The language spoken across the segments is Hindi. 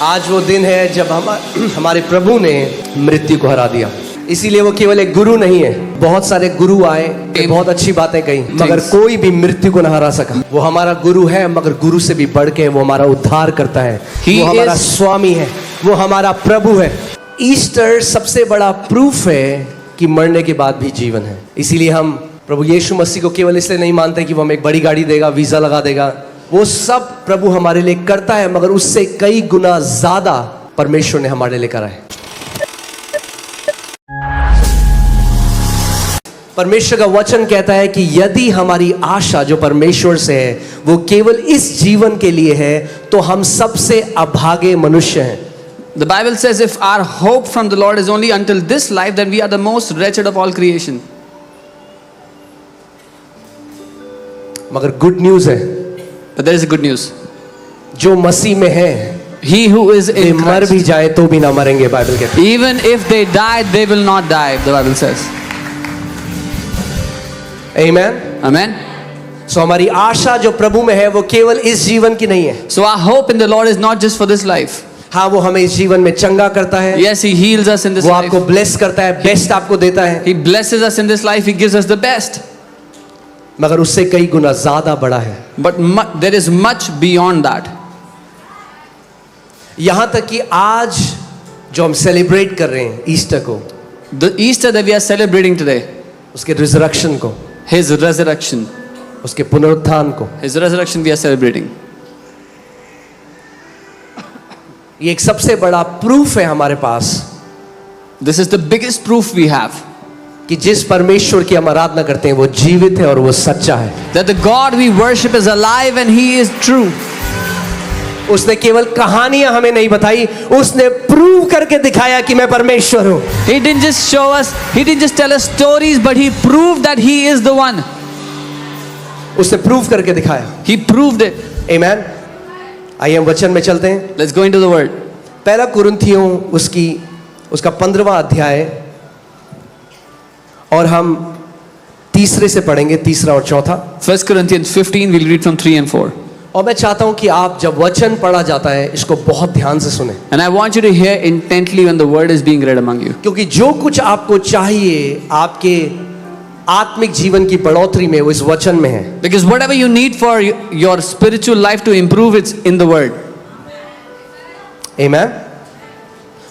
आज वो दिन है जब हमारे प्रभु ने मृत्यु को हरा दिया। इसीलिए वो केवल एक गुरु नहीं है। बहुत सारे गुरु आए, बहुत अच्छी बातें कही, मगर कोई भी मृत्यु को न हरा सका। वो हमारा गुरु है, मगर गुरु से भी बढ़ के वो हमारा उद्धार करता है। वो हमारा स्वामी है, वो हमारा प्रभु है। ईस्टर सबसे बड़ा प्रूफ है कि मरने के बाद भी जीवन है। इसीलिए हम प्रभु यीशु मसीह को केवल इसलिए नहीं मानते कि वो हमें एक बड़ी गाड़ी देगा, वीजा लगा देगा। वो सब प्रभु हमारे लिए करता है, मगर उससे कई गुना ज्यादा परमेश्वर ने हमारे लिए करा है। परमेश्वर का वचन कहता है कि यदि हमारी आशा जो परमेश्वर से है वो केवल इस जीवन के लिए है, तो हम सबसे अभागे मनुष्य हैं। The Bible says if our hope from the Lord is only until this life, then we are the most wretched of all creation. मगर गुड न्यूज है, But there is a good news. जो मसीह में है, He who is in मर Christ, भी जाए तो भी ना मरेंगे। बाइबल कहती है even if they die, they will not die, the Bible says. Amen. Amen. सो हमारी आशा जो प्रभु में है वो केवल इस जीवन की नहीं है। So our hope in the Lord is not just for this life. हाँ, वो हमें इस जीवन में चंगा करता है, Yes, He heals us in this वो life. आपको ब्लेस करता है, बेस्ट आपको देता है, He blesses us in this life. He gives us the best. मगर उससे कई गुना ज्यादा बड़ा है। But there is much beyond that. यहां तक कि आज जो हम सेलिब्रेट कर रहे हैं ईस्टर को, The Easter that we are celebrating today, उसके रिजरेक्शन को, His resurrection. उसके पुनरुत्थान को, His resurrection we are celebrating. ये एक सबसे बड़ा प्रूफ है हमारे पास This is the biggest proof we have कि जिस परमेश्वर की हम आराधना करते हैं वो जीवित है और वो सच्चा है। that the God we worship is alive and He is true. उसने केवल कहानियां हमें नहीं बताई, उसने प्रूव करके दिखाया कि मैं परमेश्वर हूं। He didn't just show us, He didn't just tell us stories, but He proved that He is the one. उसने प्रूव करके दिखाया। He proved it. आमेन। आइए हम वचन में चलते हैं। Let's go into the word. पहला कुरिन्थियों उसका 15वां अध्याय, और हम तीसरे से पढ़ेंगे, तीसरा और चौथा। 1 Corinthians 15, we'll read from 3 and 4. और मैं चाहता हूं कि आप जब वचन पढ़ा जाता है इसको बहुत ध्यान से सुने, And I want you to hear intently when the word is being read among you. क्योंकि जो कुछ आपको चाहिए आपके आत्मिक जीवन की बढ़ोतरी में वो इस वचन में है। Because whatever you need for your spiritual life to improve, it's in the word. आमेन।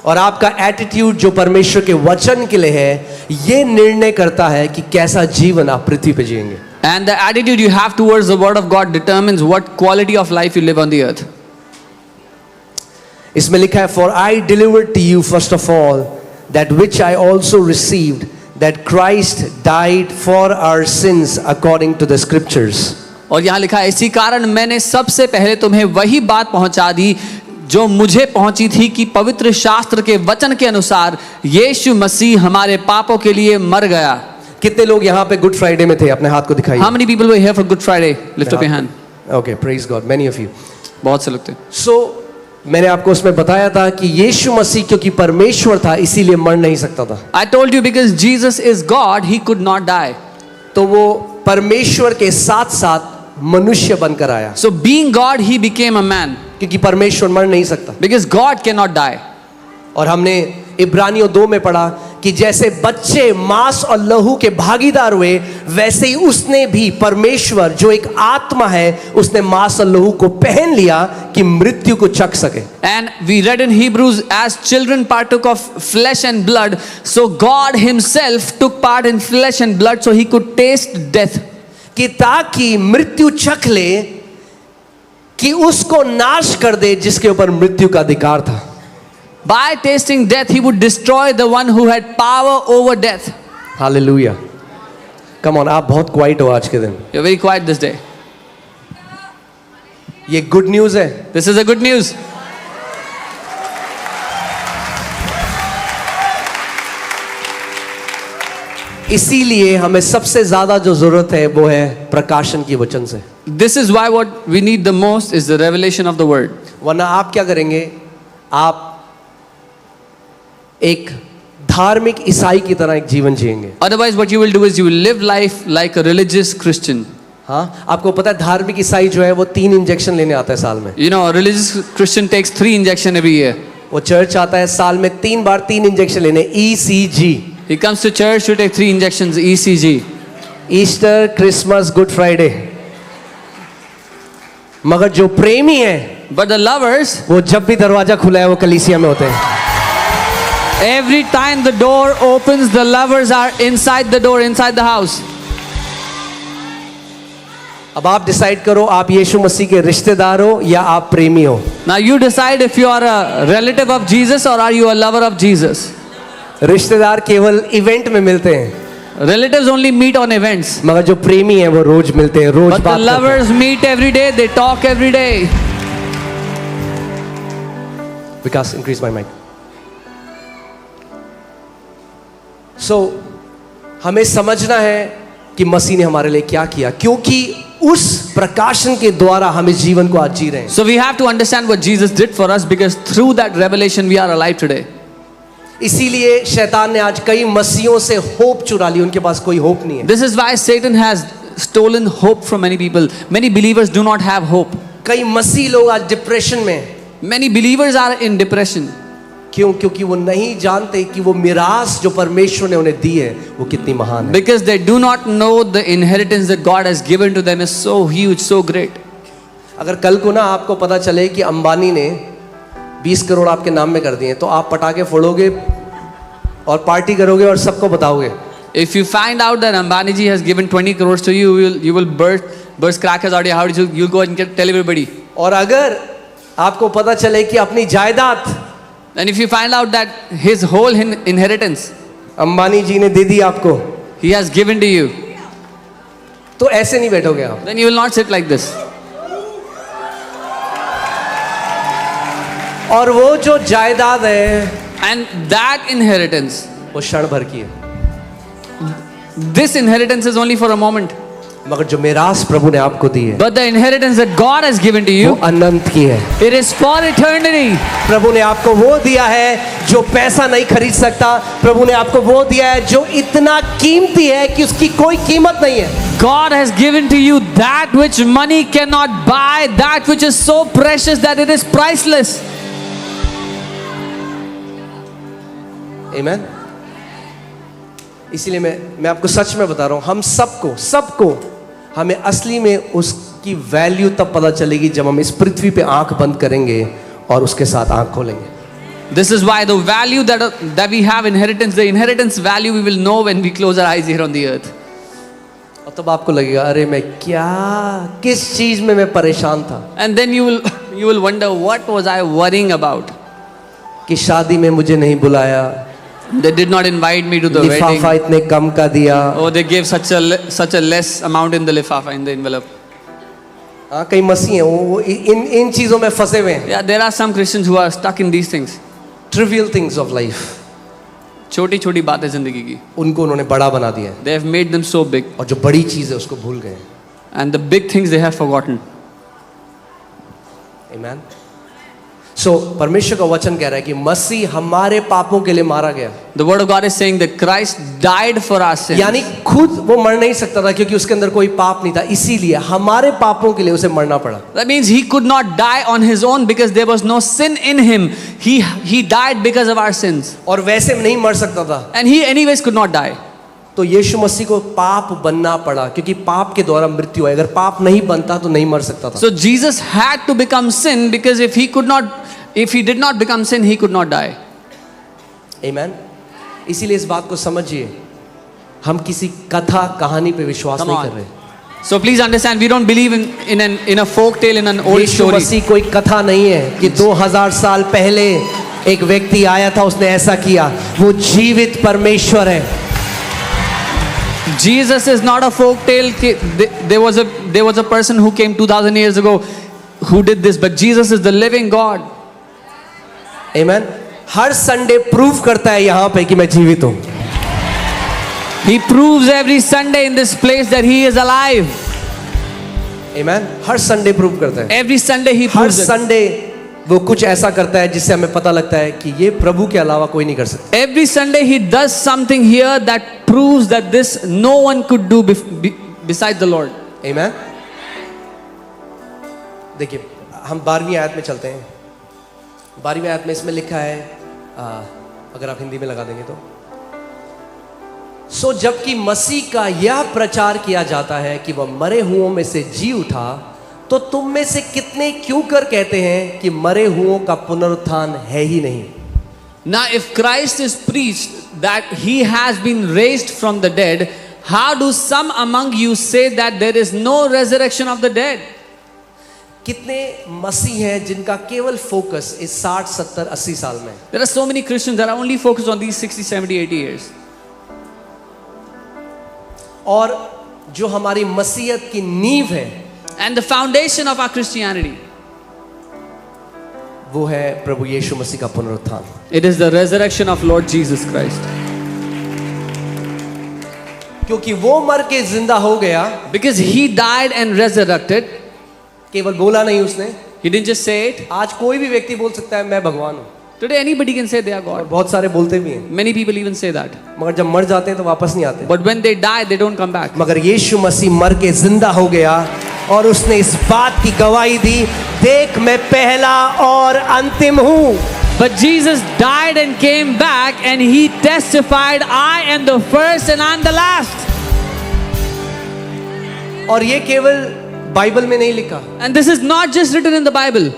और आपका एटीट्यूड जो परमेश्वर के वचन के लिए है, ये निर्णय करता है कि कैसा जीवन आप पृथ्वी पे जिएंगे। And the attitude you have towards the word of God determines what quality of life you live on the earth. इसमें लिखा है, For I delivered to you first of all that which I also received, that Christ died for our sins according to the scriptures. और यहाँ लिखा है, इसी कारण मैंने सबसे पहले तुम्हें वही बात पहुंचा दी जो मुझे पहुंची थी कि पवित्र शास्त्र के वचन के अनुसार यीशु मसीह हमारे पापों के लिए मर गया। कितने लोग यहाँ पे गुड फ्राइडे में थे? अपने हाथ को दिखाइए। How many people were here for Good Friday? Lift up your hand. Okay, praise God, many of you. बहुत से लोग थे। So मैंने आपको उसमें बताया था कि यीशु मसीह क्योंकि परमेश्वर था इसीलिए मर नहीं सकता था। I told you because Jesus is God, He could not die. तो वो परमेश्वर के साथ साथ मनुष्य बनकर आया, So being God, He became a man. क्योंकि परमेश्वर मर नहीं सकता। Because God cannot die. और हमने इब्रानियों 2 में पढ़ा कि जैसे बच्चे मांस और लहू के भागीदार हुए, वैसे ही उसने भी, परमेश्वर जो एक आत्मा है, उसने मांस और लहू को पहन लिया कि मृत्यु को चख सके। And we read in Hebrews, as children partook of flesh and blood, so God Himself took part in flesh and blood so He could taste death. कि ताकि मृत्यु चख ले, कि उसको नाश कर दे जिसके ऊपर मृत्यु का अधिकार था। By tasting death, He would destroy the one who had power over death. Hallelujah. Come on, आप बहुत क्वाइट हो आज के दिन। You're very quiet this day. ये गुड न्यूज है। This is a good news. इसीलिए हमें सबसे ज्यादा जो जरूरत है वो है प्रकाशन की वचन से। This is why what we need the most is the revelation of the word. वरना आप क्या करेंगे? आप एक धार्मिक ईसाई की तरह एक जीवन जिएंगे। Otherwise, what you will do is you will live life like a religious Christian. हाँ, आपको पता है धार्मिक ईसाई जो है वो 3 इंजेक्शन लेने आता है साल में। You know, a religious Christian takes 3 injections every year. वो चर्च आता है साल में 3 बार 3 इंजेक्शन लेने, ECG। He comes to church to take 3 injections, ECG. Easter, Christmas, good Friday. मगर जो प्रेमी है But the lovers, वो जब भी दरवाजा खुला है वो कलीसिया में होते हैं। every time the door opens, the lovers are inside the door, inside the house. अब आप डिसाइड करो, आप यीशु मसीह के रिश्तेदार हो या आप प्रेमी हो। Now you decide if you are a relative of Jesus or are you a lover of Jesus. रिश्तेदार केवल इवेंट में मिलते हैं, Relatives only meet on events. मगर जो प्रेमी है वो रोज मिलते हैं, रोज But बात the करते हैं। lovers meet every day, they talk every day. Vikas, increase my mic. So हमें समझना है कि मसीह ने हमारे लिए क्या किया, क्योंकि उस प्रकाशन के द्वारा हम इस जीवन को आज जी रहे हैं। So we have to understand what Jesus did for us because through that revelation we are alive today. इसीलिए शैतान ने आज कई मसीहों से होप चुरा ली, उनके पास कोई होप नहीं है। This is why Satan has stolen hope from many people. Many believers do not have hope. कई मसीह लोग आज डिप्रेशन में हैं। Many believers are in depression क्यों? क्योंकि वो नहीं जानते कि वो मिरास जो परमेश्वर ने उन्हें दी है वो कितनी महान है। because they do not know the inheritance that God has given to them is so huge, so great. अगर कल को ना आपको पता चले कि अंबानी ने 20 करोड़ आपके नाम में कर दिए, तो आप पटाखे फोड़ोगे और पार्टी करोगे और सबको बताओगे। If you find out that Ambani ji has given 20 crores to you, you will burst crackers out of your house. You'll go and tell everybody. और अगर आपको पता चले कि अपनी जायदाद And if you find out that his whole inheritance Ambani जी ने दे दी आपको, he has given to you, तो ऐसे नहीं बैठोगे आप। then you will not sit like this. और वो जो जायदाद है And that inheritance, वो क्षण भर की है, this inheritance is only for a moment. मगर जो मिरास प्रभु ने आपको दी है But the inheritance that God has given to वो you, अनंत की है। it is for eternity. प्रभु ने आपको वो दिया है जो पैसा नहीं खरीद सकता। प्रभु ने आपको वो दिया है जो इतना कीमती है कि उसकी कोई कीमत नहीं है। God has given to you that which money cannot buy, that which is so precious that it is priceless. आमीन। इसीलिए मैं आपको सच में बता रहा हूं, हम सबको हमें असली में उसकी वैल्यू तब पता चलेगी जब हम इस पृथ्वी पे आंख बंद करेंगे और उसके साथ आंख खोलेंगे। This is why the value that we have inheritance, the inheritance value we will know when we close our eyes here on the earth. और तब आपको लगेगा, अरे मैं किस चीज में मैं परेशान था, And then you will wonder, what was I worrying about? कि शादी में मुझे नहीं बुलाया, They did not invite me to the wedding. लिफाफा इतने कम का दिया। Oh, they gave such a less amount in the lifafa, in the envelope. हाँ, कई मसीह हैं वो इन चीजों में फंसे हुए हैं। Yeah, there are some Christians who are stuck in these things. Trivial things of life, छोटी छोटी बातें जिंदगी की, उनको उन्होंने बड़ा बना दिया है, they have made them so big, और जो बड़ी चीज है उसको भूल गए। and the big things they have forgotten. आमीन। सो परमेश्वर का वचन कह रहा है कि मसीह हमारे पापों के लिए मारा गया। The word of God is saying that Christ died for our sins. यानी खुद वो मर नहीं सकता था क्योंकि उसके अंदर कोई पाप नहीं था, इसीलिए हमारे पापों के लिए उसे मरना पड़ा। That means he could not die on his own because there was no sin in him. He died because of our sins. और वैसे में नहीं मर सकता था, And he anyways could not die. तो यीशु मसीह को पाप बनना पड़ा, क्योंकि पाप के द्वारा मृत्यु है। अगर पाप नहीं बनता तो नहीं मर सकता था। So Jesus had to become sin because if he did not become sin, he could not die. आमीन। इसीलिए इस बात को समझिए, हम किसी कथा कहानी पे विश्वास Come नहीं on. कर रहे। So please understand, we don't believe in a folk tale, in an old Yeshu story. मसीह कोई कथा नहीं है कि 2000 साल पहले एक व्यक्ति आया था, उसने ऐसा किया। वो जीवित परमेश्वर है। Jesus is not a folk tale. There was a person who came 2000 years ago who did this, but Jesus is the living God. आमीन। हर संडे प्रूव करता है यहाँ पे कि मैं जीवित हूँ। He proves every Sunday in this place that he is alive. आमीन। हर संडे प्रूव करता है। Every Sunday he her proves it. Sunday वो कुछ ऐसा करता है जिससे हमें पता लगता है कि ये प्रभु के अलावा कोई नहीं कर सकता। Every Sunday he does something here that proves that this no one could do besides the Lord. आमीन। देखिए हम 12वीं आयत में चलते हैं। 12वीं आयत में इसमें लिखा है, अगर आप हिंदी में लगा देंगे तो, सो जबकि मसीह का यह प्रचार किया जाता है कि वह मरे हुओं में से जी उठा, तो तुम में से कितने क्यों कर कहते हैं कि मरे हुओं का पुनरुत्थान है ही नहीं। Now, if Christ is preached that he has been raised from the dead, how do some among you say that there is no resurrection of the dead? कितने मसीह हैं जिनका केवल फोकस इस 60, 70, 80 साल में। There are so many Christians that are only focused on these 60, 70, 80 years. और जो हमारी मसीहत की नींव है, And the foundation of our Christianity, वो है प्रभु यीशु मसीह का पुनरुत्थान। it is the resurrection of Lord Jesus Christ. क्योंकि वो मर के जिंदा हो गया, Because he died and resurrected. केवल बोला नहीं उसने। He didn't just say it. आज कोई भी व्यक्ति बोल सकता है मैं भगवान हूं, Today anybody can say they are और God. बहुत सारे बोलते भी हैं, Many people even say that. मगर जब मर जाते हैं तो वापस नहीं आते। But when they die, they don't come back. मगर यीशु मसीह मर के जिंदा हो गया और उसने इस बात की गवाही दी, देख मैं पहला और अंतिम हूं। But Jesus died and came back and he testified, I am the first and I'm the last. और ये केवल बाइबल में नहीं लिखा। And this is not just written in the Bible.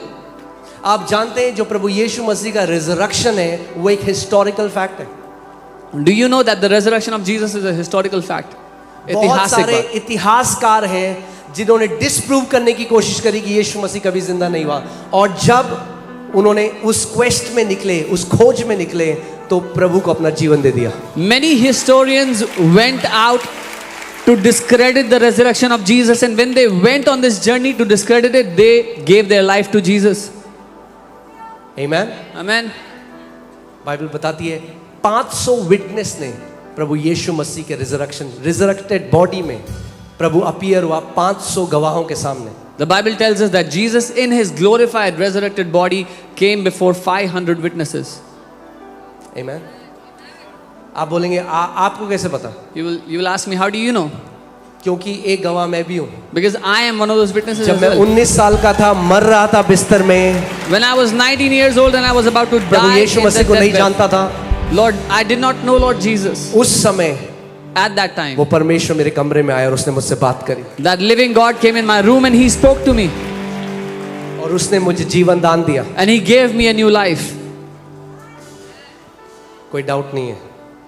आप जानते हैं जो प्रभु यीशु मसीह का रिजरेक्शन है वो एक हिस्टोरिकल फैक्ट है। Do you know that the resurrection of Jesus is a historical fact? बहुत ऐतिहासिक सारे बात। इतिहासकार हैं जिन्होंने डिसप्रूव करने की कोशिश करी कि यीशु मसीह कभी जिंदा नहीं हुआ, और जब उन्होंने उस क्वेस्ट में निकले, उस खोज में निकले, तो प्रभु को अपना जीवन दे दिया। Many historians went out to discredit the resurrection of Jesus, and when they went on this journey to discredit it, they gave their life to Jesus. आमीन। Amen. बाइबल बताती है 500 विटनेस ने प्रभु यीशु मसीह के रिजरेक्टेड बॉडी में प्रभु अपीयर हुआ 500 गवाहों के सामने। The Bible tells us that Jesus in his glorified resurrected body came before 500 witnesses. आमीन। आप बोलेंगे आपको कैसे पता? You will ask me, how do you know? क्योंकि एक गवाह मैं भी हूं। Because I am one of those witnesses जब as मैं well. 19 साल का था, मर रहा था बिस्तर में, When I was 19 years old and I was about to Prabhu die Yeshu in Masih the को नहीं deathbed, जानता था। Lord, I did not know Lord Jesus. उस समय At that time, वो परमेश्वर मेरे कमरे में आया और उसने मुझसे बात करी, that living God came in my room and he spoke to me और उसने मुझे जीवन दान दिया। and he gave me a new life. कोई डाउट नहीं है।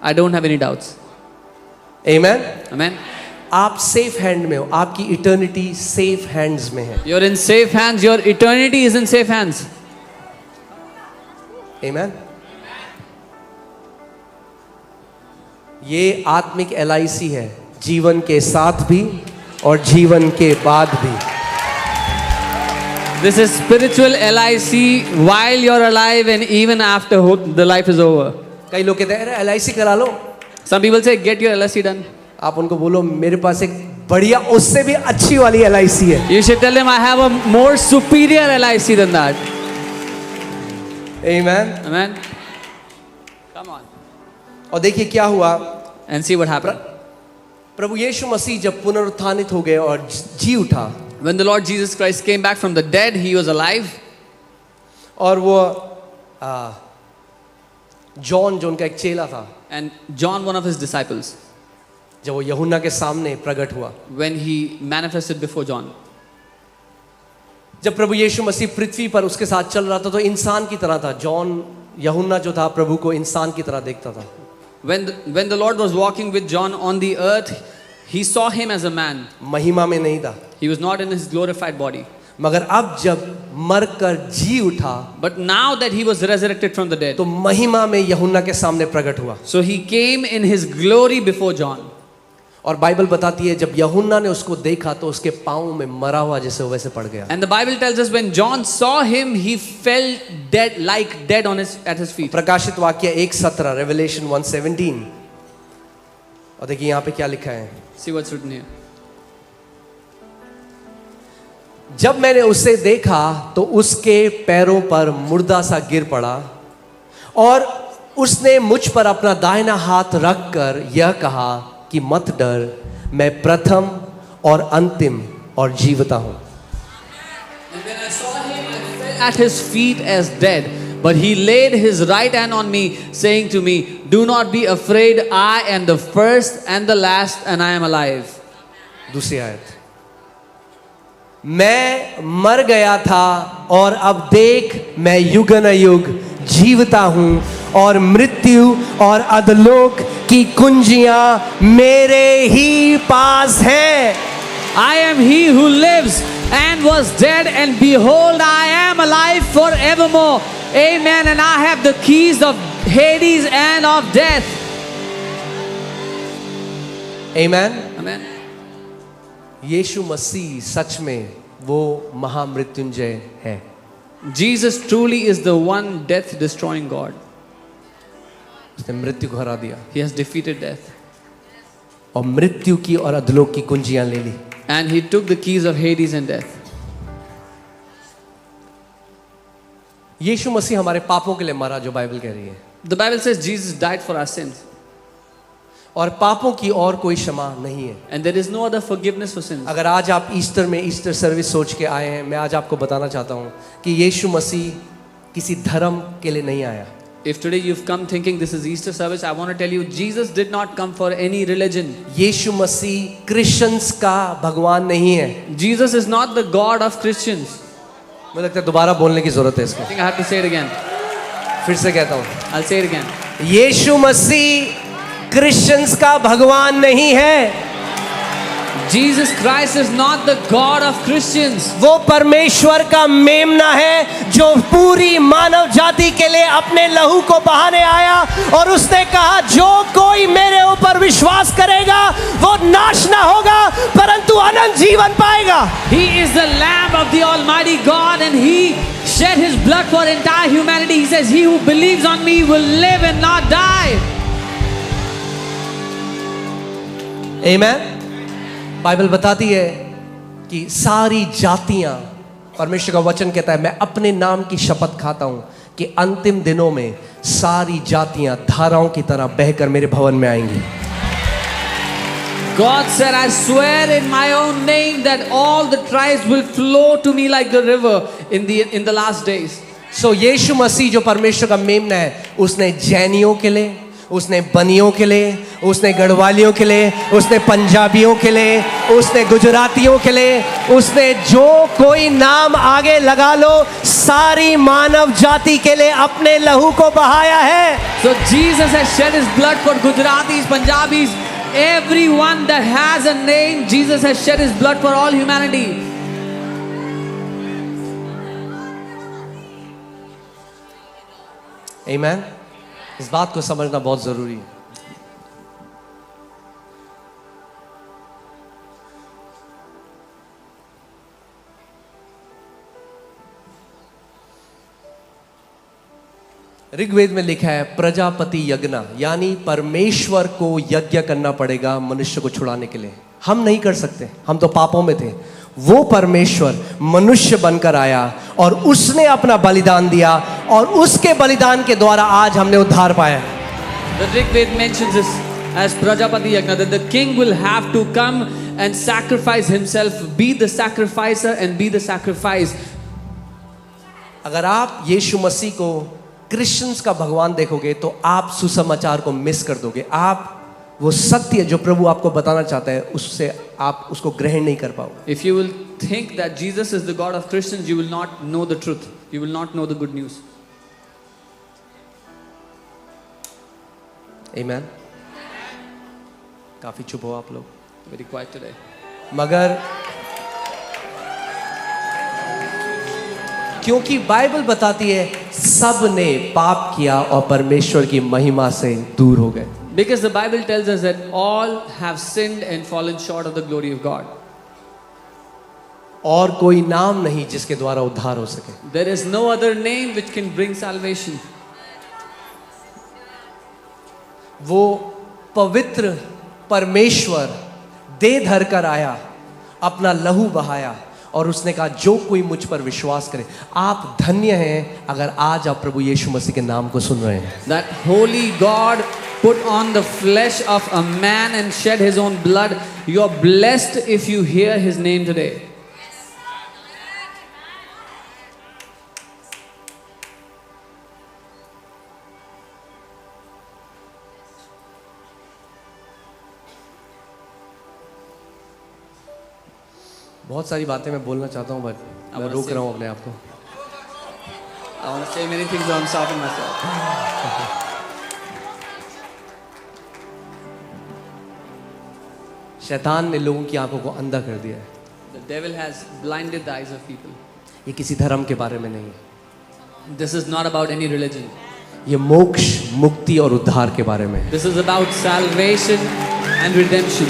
I don't have any doubts. आमीन। Amen. आप सेफ हैंड में हो, आपकी इटर्निटी सेफ हैंड्स में है। You're in safe hands. Your eternity is in safe hands. आमीन। ये आत्मिक LIC है, जीवन के साथ भी और जीवन के बाद भी। This is spiritual LIC while you're alive and even after the life is over. कई लोग कहते हैं अरे LIC करा लो। Some people say, get your LIC done. आप उनको बोलो मेरे पास एक बढ़िया उससे भी अच्छी वाली LIC है। You should tell them, I have a more superior LIC than that. आमीन। Amen. Come on. और देखिए क्या हुआ, And see what happened. प्रभु यीशु मसीह जब पुनरुत्थानित हो गए और जी उठा, When the Lord Jesus Christ came back from the dead, he was alive. और वो जॉन जो उनका एक चेला था, And John, one of his disciples, जब वो यूहन्ना के सामने प्रकट हुआ, when he manifested before John, जब प्रभु यीशु मसीह पृथ्वी पर उसके साथ चल रहा था तो इंसान की तरह था। जॉन यूहन्ना जो था प्रभु को इंसान की तरह देखता था। when the Lord was walking with John on the earth, he saw him as a man. महिमा में नहीं था, He was not in his glorified body. मगर अब जब मरकर जी उठा But now that he was resurrected from the dead, तो महिमा में यूहन्ना के सामने प्रकट हुआ। so he came in his glory before John. और बाइबल बताती है जब यूहन्ना ने उसको देखा तो उसके पांव में मरा हुआ जैसे वो वैसे पड़ गया। And the Bible tells us when John saw him, he fell dead, like dead at his feet. प्रकाशित वाक्य 1:17, रेवलेशन 1:17। और देखिए यहाँ पे क्या लिखा है, See what's written here. जब मैंने उसे देखा तो उसके पैरों पर मुर्दा सा गिर पड़ा और उसने मुझ पर अपना दाहिना हाथ रखकर यह कहा कि मत डर, मैं प्रथम और अंतिम और जीवता हूं। And when I saw him, I fell at his feet as dead. But he laid his right hand on me, saying to me, "Do not be afraid. I am the first and the last, and I am alive." दूसरी आयत, मैं मर गया था और अब देख मैं युगानुयुग जीवता हूं और मृत्यु और अधोलोक की कुंजियां मेरे ही पास हैं। I am he who lives and was dead, and behold, I am alive forevermore. Amen. And I have the keys of Hades and of death. Amen. Amen. यीशु मसीह सच में वो महामृत्युंजय है। Jesus truly is the one death destroying God. उसने मृत्यु को हरा दिया He has defeated death. और मृत्यु की और अधोलोक की कुंजियां ले ली। And he took the keys of Hades and death. यीशु मसीह हमारे पापों के लिए मरा, जो बाइबल कह रही है। The Bible says Jesus died for our sins. और पापों की और कोई क्षमा नहीं है। And there is no other forgiveness for sins. अगर आज आप ईस्टर में ईस्टर सर्विस सोच के आए हैं, मैं आज आपको बताना चाहता हूं कि यीशु मसीह किसी धर्म के लिए नहीं आया। If today you've come thinking this is Easter service, I want to tell you, Jesus did not come for any religion. Yeshu Masih Christians का भगवान नहीं है। Jesus is not the God of Christians. मुझे लगता है दोबारा बोलने की जरूरत है I इसको। think I have to say it again. फिर से कहता हूं, I'll say it again. Yeshu Masih Christians का भगवान नहीं है। Jesus Christ is not the God of Christians. वो परमेश्वर का मेमना है जो पूरी मानव जाति के लिए अपने लहू को बहाने आया और उसने कहा, जो कोई मेरे ऊपर विश्वास करेगा वो नाश ना होगा परंतु अनंत जीवन पाएगा। He is the Lamb of the Almighty God, and He shed His blood for entire humanity. He says, "He who believes on me will live and not die." Amen. Bible बताती है कि सारी जातियां, परमेश्वर का वचन कहता है, मैं अपने नाम की शपथ खाता हूं कि अंतिम दिनों में सारी जातियां धाराओं की तरह बहकर मेरे भवन में आएंगी। God said, "I swear in my own name that all the tribes will flow to me like the river in the last days." सो यीशु मसीह जो परमेश्वर का मेमना है, उसने जैनियों के लिए, उसने बनियों के लिए, उसने गढ़वालियों के लिए, उसने पंजाबियों के लिए, उसने गुजरातियों के लिए, उसने जो कोई नाम आगे लगा लो, सारी मानव जाति के लिए अपने लहू को बहाया है। So Jesus has shed His blood for Gujaratis, Punjabis, everyone that has a name. Jesus has shed His blood for all humanity. आमेन। इस बात को समझना बहुत जरूरी है। ऋग्वेद में लिखा है प्रजापति यज्ञ, यानी परमेश्वर को यज्ञ करना पड़ेगा मनुष्य को छुड़ाने के लिए। हम नहीं कर सकते, हम तो पापों में थे। वो परमेश्वर मनुष्य बनकर आया और उसने अपना बलिदान दिया और उसके बलिदान के द्वारा आज हमने उद्धार पाया। The Rigved mentions this as Prajapati Yagna, that the king will have to come and sacrifice himself, be the sacrificer and be the sacrifice. अगर आप यीशु मसीह को क्रिश्चियंस का भगवान देखोगे तो आप सुसमाचार को मिस कर दोगे। आप वो सत्य जो प्रभु आपको बताना चाहता है उससे आप उसको ग्रहण नहीं कर पाओगे। If you will think that Jesus is the God of Christians, you will not know the truth. You will not know the good news. आमेन। काफी चुप हो आप लोग, Very quiet today. मगर क्योंकि बाइबल बताती है सब ने पाप किया और परमेश्वर की महिमा से दूर हो गए। Because the Bible tells us that all have sinned and fallen short of the glory of God. और कोई नाम नहीं जिसके द्वारा उद्धार हो सके। There is no other name which can bring salvation. वो पवित्र परमेश्वर दे धर कर आया, अपना लहू बहाया और उसने कहा जो कोई मुझ पर विश्वास करे। आप धन्य हैं अगर आज आप प्रभु यीशु मसीह के नाम को सुन रहे हैं। That holy God put on the flesh of a man and shed his own blood. You are blessed if you hear his name today. बहुत सारी बातें मैं बोलना चाहता हूँ बट मैं wanna रोक say- रहा हूँ अपने आप को। I want to say many things, but I'm stopping myself. शैतान ने लोगों की आंखों को अंधा कर दिया है। The devil has blinded the eyes of people. ये किसी धर्म के बारे में नहीं है, This is not about any religion. ये मोक्ष, मुक्ति और उद्धार के बारे में है। This is about salvation and redemption.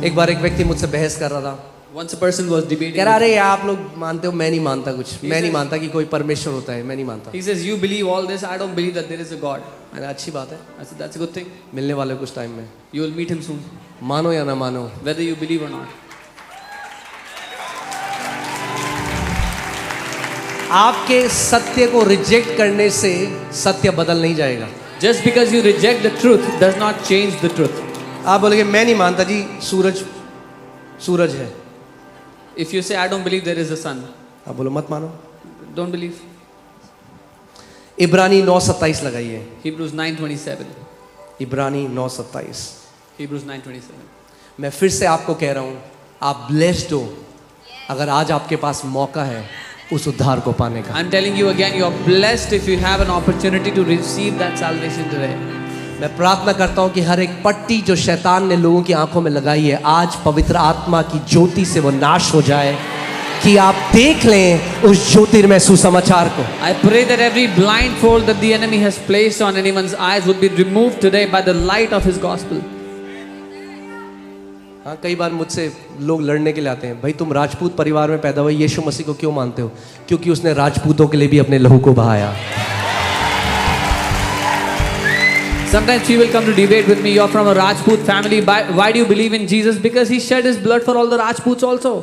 एक बार एक व्यक्ति मुझसे बहस कर रहा था, Once a person was debating. कह रहा with- अरे आप लोग मानते हो, मैं नहीं मानता कुछ, मैं नहीं says- मानता कि कोई परमेश्वर होता है, मैं नहीं मानता। He says, "You believe all this. I don't believe that there is a God." मैंने अच्छी बात है, I said, "That's a good thing. मिलने वाले कुछ टाइम में, You will meet him soon, मानो या ना मानो। whether you believe or not." आपके सत्य को रिजेक्ट करने से सत्य बदल नहीं जाएगा। Just because you reject the truth does not change the truth. आप बोलेंगे मैं नहीं मानता जी, सूरज है, If you say, "I don't believe there is a sun," आप बोलो मत मानो। don't believe. इब्रानी 9:27 लगाइए, Hebrews 9:27. इब्रानी 9:27। Hebrews 9:27. मैं फिर से आपको कह रहा हूं, आप ब्लेस्ड हो अगर आज आपके पास मौका है उस उद्धार को पाने का। I'm telling you again, you are blessed if you have an opportunity to receive that salvation today. मैं प्रार्थना करता हूं कि हर एक पट्टी जो शैतान ने लोगों की आंखों में लगाई है, आज पवित्र आत्मा की ज्योति से वो नाश हो जाए, कि आप देख लें उस ज्योतिर्मय सुसमाचार को। I pray that every blindfold that the enemy has placed on anyone's eyes would be removed today by the light of his gospel. हाँ, कई बार मुझसे लोग लड़ने के लिए आते हैं, भाई तुम राजपूत परिवार में पैदा हुए, यीशु मसीह को क्यों मानते हो? क्योंकि उसने राजपूतों के लिए भी अपने लहू को बहाया। Sometimes people come to debate with me, "You're from a Rajput family, why do you believe in Jesus?" Because he shed his blood for all the Rajputs also.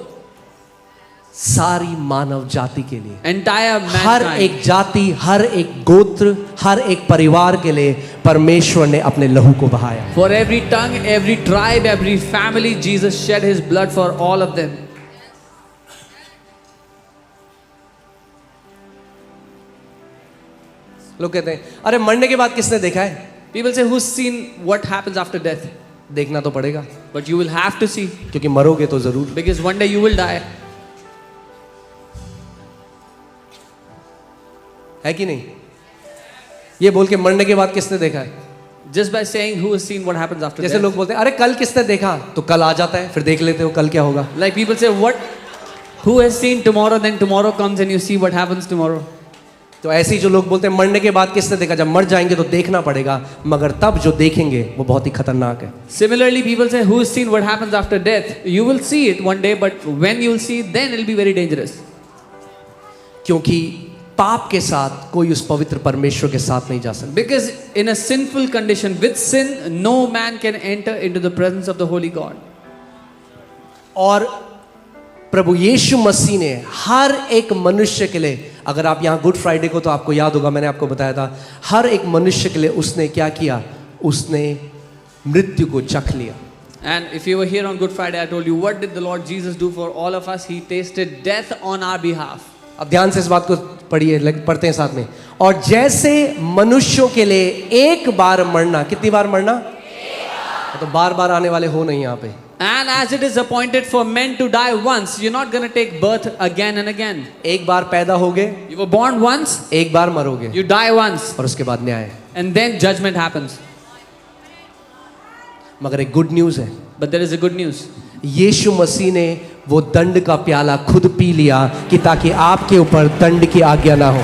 सारी मानव जाति के लिए, Entire हर mankind. एक जाति, हर एक गोत्र, हर एक परिवार के लिए परमेश्वर ने अपने लहू को बहाया। For every tongue, every tribe, every family, Jesus shed his blood for all of them. लोग कहते हैं अरे मरने के बाद किसने देखा है? People say, "Who's seen what happens after death?" देखना तो पड़ेगा, But you will have to see, क्योंकि मरोगे तो जरूर। because one day you will die. है कि नहीं? ये बोल के मरने के बाद किसने देखा है? Just by saying who has seen what happens after जैसे death. लोग बोलते हैं अरे कल किसने देखा, तो कल आ जाता है, फिर देख लेते हो कल क्या होगा। Like people say, who has seen tomorrow? Then tomorrow comes and you see what happens tomorrow. तो ऐसे ही जो लोग बोलते हैं मरने के बाद किसने देखा, जब मर जाएंगे तो देखना पड़ेगा, मगर तब जो देखेंगे वो बहुत ही खतरनाक है। Similarly, people say, who has seen what happens after death? You will see it one day, but when you will see it, then it will be very dangerous. क्योंकि पाप के साथ कोई उस पवित्र परमेश्वर के साथ नहीं जा सकता। Because in a sinful condition, with sin, no man can enter into the presence of the Holy God. और प्रभु यीशु मसीह ने हर एक मनुष्य के लिए, अगर आप यहाँ गुड फ्राइडे को तो आपको याद होगा, मैंने आपको बताया था, हर एक मनुष्य के लिए उसने क्या किया, उसने मृत्यु को चख लिया। And if you were here on Good Friday, I told you, what did the Lord Jesus do for all of us? He tasted death on our behalf. अब ध्यान से इस बात को पढ़िए, पढ़ते हैं साथ में। और जैसे मनुष्यों के लिए एक बार मरना, कितनी बार मरना? तो बार बार आने वाले हो नहीं यहाँ पे। And as it is appointed for men to die once, you're not going to take birth again and again. एक बार पैदा होगे, You were born once, एक बार मरोगे, you die once, और उसके बाद न्याय। and then judgment happens. मगर एक गुड न्यूज है, But there is a good news. यीशु मसीह ने वो दंड का प्याला खुद पी लिया कि ताकि आपके ऊपर दंड की आज्ञा ना हो।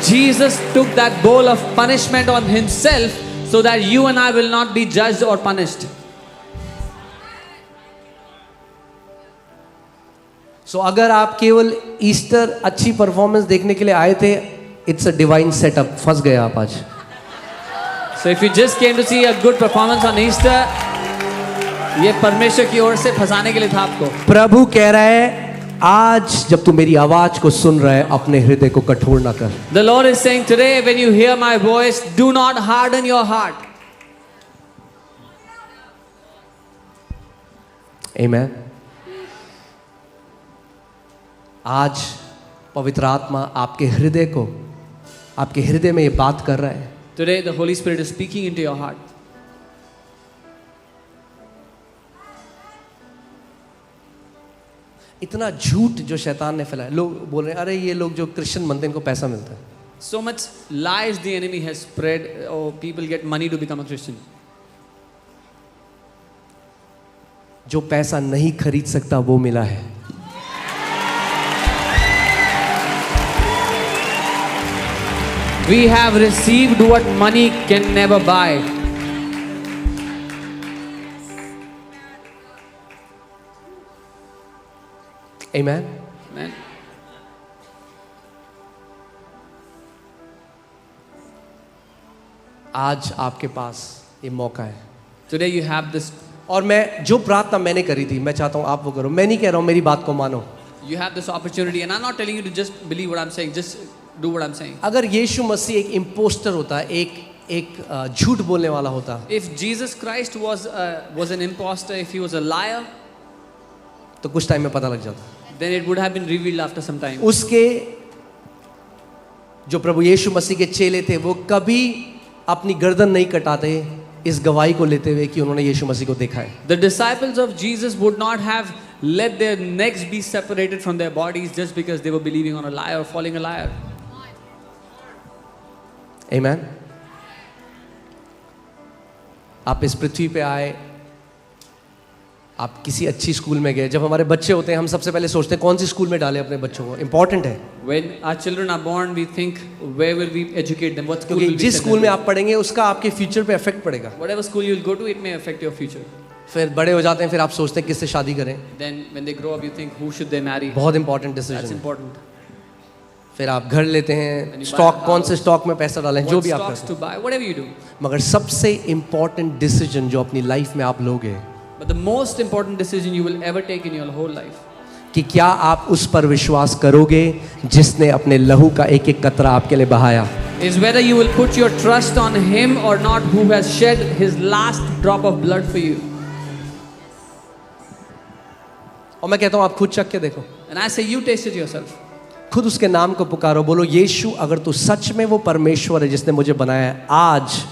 Jesus took that bowl of punishment on himself so that you and I will not be judged or punished. सो अगर आप केवल ईस्टर अच्छी परफॉर्मेंस देखने के लिए आए थे, इट्स अ डिवाइन सेटअप, फंस गए आप आज। So if you just came to see a good performance on Easter, ये परमेश्वर की ओर से फंसाने के लिए था आपको। प्रभु कह रहा है आज जब तू मेरी आवाज को सुन रहा है, अपने हृदय को कठोर ना कर। The Lord is saying today, when you hear my voice, do not harden your heart. Amen. आज पवित्र आत्मा आपके हृदय में ये बात कर रहा है। Today the Holy Spirit is speaking into your heart. इतना झूठ जो शैतान ने फैलाया, लोग बोल रहे हैं अरे ये लोग जो क्रिश्चियन बनते हैं इनको पैसा मिलता है। So much lies the enemy has spread, or people get money to become a Christian. जो पैसा नहीं खरीद सकता वो मिला है। We have received what money can never buy. Amen. Amen. आज आपके पास ये मौका है। Today you have this. और मैं जो प्रार्थना मैंने करी थी, मैं चाहता हूं आप वो करो। मैं नहीं कह रहा हूं मेरी बात को मानो। You have this opportunity, and I'm not telling you to just believe what I'm saying. Just do what I'm saying. अगर यीशु मसीह एक इम्पोस्टर होता, एक झूठ बोलने वाला होता, If Jesus Christ was an imposter, if he was a liar, तो कुछ टाइम में पता लग जाता। then it would have been revealed after some time. उसके जो प्रभु यीशु मसीह के चेले थे वो कभी अपनी गर्दन नहीं कटाते इस गवाही को लेते हुए कि उन्होंने यीशु मसीह को देखा है। The disciples of Jesus would not have let their necks be separated from their bodies just because they were believing on a liar or following a liar. Amen. आप इस पृथ्वी पे आए, आप किसी अच्छी स्कूल में गए। जब हमारे बच्चे होते हैं हम सबसे पहले सोचते हैं कौन सी स्कूल में डालें अपने बच्चों को। इंपॉर्टेंट है When our children are born, we think, where will we educate them? What school क्योंकि will we जिस send स्कूल them में to? आप पढ़ेंगे उसका आपके फ्यूचर पे इफेक्ट पड़ेगा। Whatever school you'll go to, it may affect your future. फिर बड़े हो जाते हैं, फिर आप सोचते हैं किससे शादी करें। Then when they grow up, you think, who should they marry? बहुत इंपॉर्टेंट That's डिसीजन। important. फिर आप घर लेते When हैं, you buy स्टॉक a कौन house, से स्टॉक में पैसा डालें, जो What भी आप stocks करते to buy, whatever you do. हैं। मगर सबसे इंपॉर्टेंट डिसीजन जो अपनी लाइफ में आप लोगे But the most important decision you will ever take in your whole life कि क्या आप उस पर विश्वास करोगे जिसने अपने लहू का एक एक कतरा आपके लिए बहाया। is whether you will put your trust on him or not, who has shed his last drop of blood for you. और मैं कहता हूं आप खुद चख के देखो, And I say, you taste it yourself. खुद उसके नाम को पुकारो, बोलो यीशु अगर तू सच में वो परमेश्वर है जिसने मुझे बनाया है, आज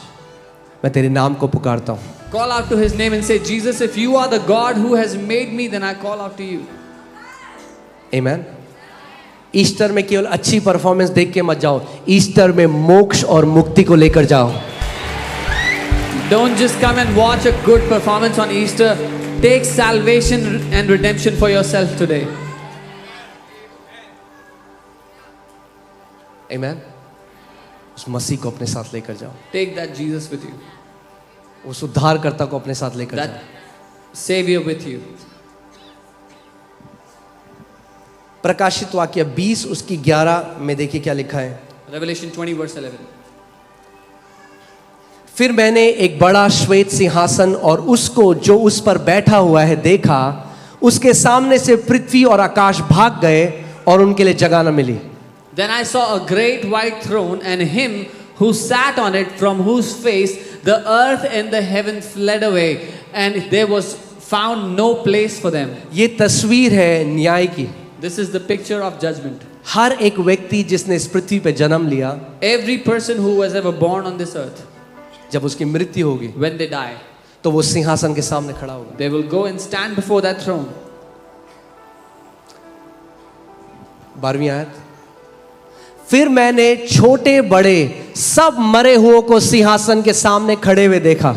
मैं तेरे नाम को पुकारता हूं। Call out to his name and say, Jesus, if you are the God who has made me, then I call out to you. Amen. Easter में केवल अच्छी परफॉर्मेंस देख के मत जाओ, ईस्टर में मोक्ष और मुक्ति को लेकर जाओ। Don't just come and watch a good performance on Easter. Take salvation and redemption for yourself today. आमेन। उस मसीह को अपने साथ लेकर जाओ, Take that Jesus with you, उस उद्धारकर्ता को अपने साथ लेकर that जाओ। Savior with you. प्रकाशित वाक्य 20 उसकी 11 में देखिए क्या लिखा है। Revelation 20 verse 11. फिर मैंने एक बड़ा श्वेत सिंहासन और उसको जो उस पर बैठा हुआ है देखा। उसके सामने से पृथ्वी और आकाश भाग गए और उनके लिए जगह न मिली। Then I saw a great white throne and him who sat on it, from whose face the earth and the heaven fled away, and there was found no place for them. ये तस्वीर है न्याय की। This is the picture of judgment. हर एक व्यक्ति जिसने इस पृथ्वी पे जन्म लिया, Every person who was ever born on this earth, जब उसकी मृत्यु होगी when they die, तो वो सिंहासन के सामने खड़ा होगा। they will go and stand before that throne. 12वीं आयत। फिर मैंने छोटे बड़े सब मरे हुओं को सिंहासन के सामने खड़े हुए देखा।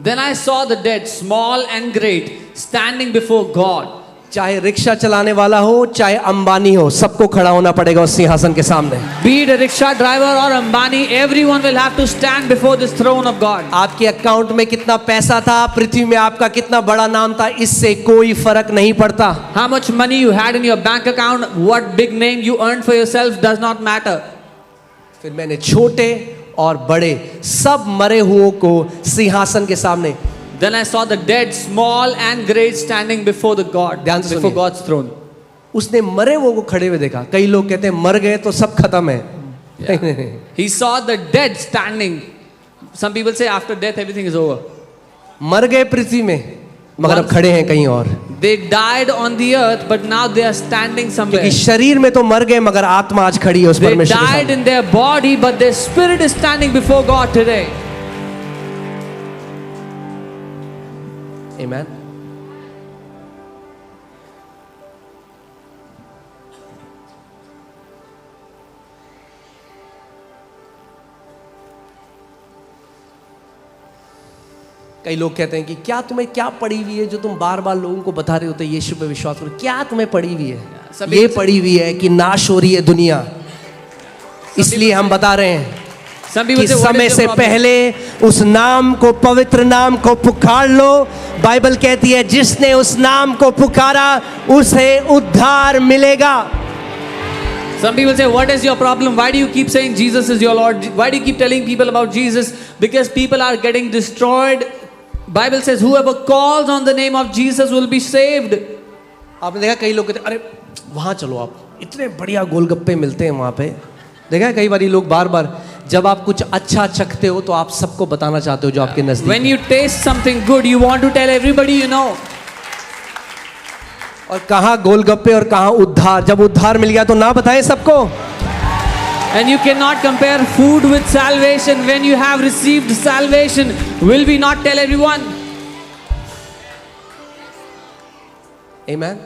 Then I saw the dead, small and great, standing before God. चाहे रिक्शा चलाने वाला हो, चाहे अंबानी हो, सबको खड़ा होना पड़ेगा उस सिंहासन के सामने। Be it a rickshaw driver or Ambani, everyone will have to stand before this throne of God. आपके अकाउंट में कितना पैसा था, पृथ्वी में आपका कितना बड़ा नाम था, इससे कोई फर्क नहीं पड़ता। How much money you had in your bank account, what big name you earned for yourself does not matter. फिर मैंने छोटे और बड़े सब मरे हुओं को सिंहासन के सामने। Then I saw the dead, small and great, standing before the God, ध्यान से before सुनिए। God's throne. उसने मरे वो को खड़े हुए देखा। कई लोग कहते हैं मर गए तो सब खत्म है। नहीं। He saw the dead standing. Some people say after death everything is over. मर गए पृथ्वी में मगर अब खड़े हैं कहीं और। They died on the earth, but now they are standing somewhere. क्योंकि शरीर में तो मर गए मगर आत्मा आज खड़ी है उस They परमेश्वर के died सामने। in their body, but their spirit is standing before God today. Amen. कई लोग कहते हैं कि क्या तुम्हें क्या पड़ी हुई है जो तुम बार बार लोगों को बता रहे होते यीशु पे विश्वास करो। क्या तुम्हें पड़ी हुई है? ये पड़ी हुई है कि नाश हो रही है दुनिया, इसलिए हम बता रहे हैं Some कि people say, what समय is से your problem? पहले उस नाम को, पवित्र नाम को पुकार लो। बाइबल कहती है जिसने उस नाम को पुकारा उसे उद्धार मिलेगा। Some people say, what is your problem? Why do you keep saying Jesus is your Lord? Why do you keep telling people about Jesus? Because people are getting destroyed. Bible says, whoever calls on the name of Jesus will be saved. आपने देखा कई लोग कहते हैं अरे वहां चलो, आप इतने बढ़िया गोलगप्पे मिलते हैं वहां पे। देखा है कई बार लोग बार बार जब आप कुछ अच्छा चखते हो तो आप सबको बताना चाहते हो जो आपके नजदीक When you taste something good, you want to tell everybody you know. और कहाँ गोलगप्पे और कहाँ उद्धार। जब उद्धार मिल गया तो ना बताएं सबको। And you cannot compare food with salvation. When you have received salvation, will we not tell everyone? Amen.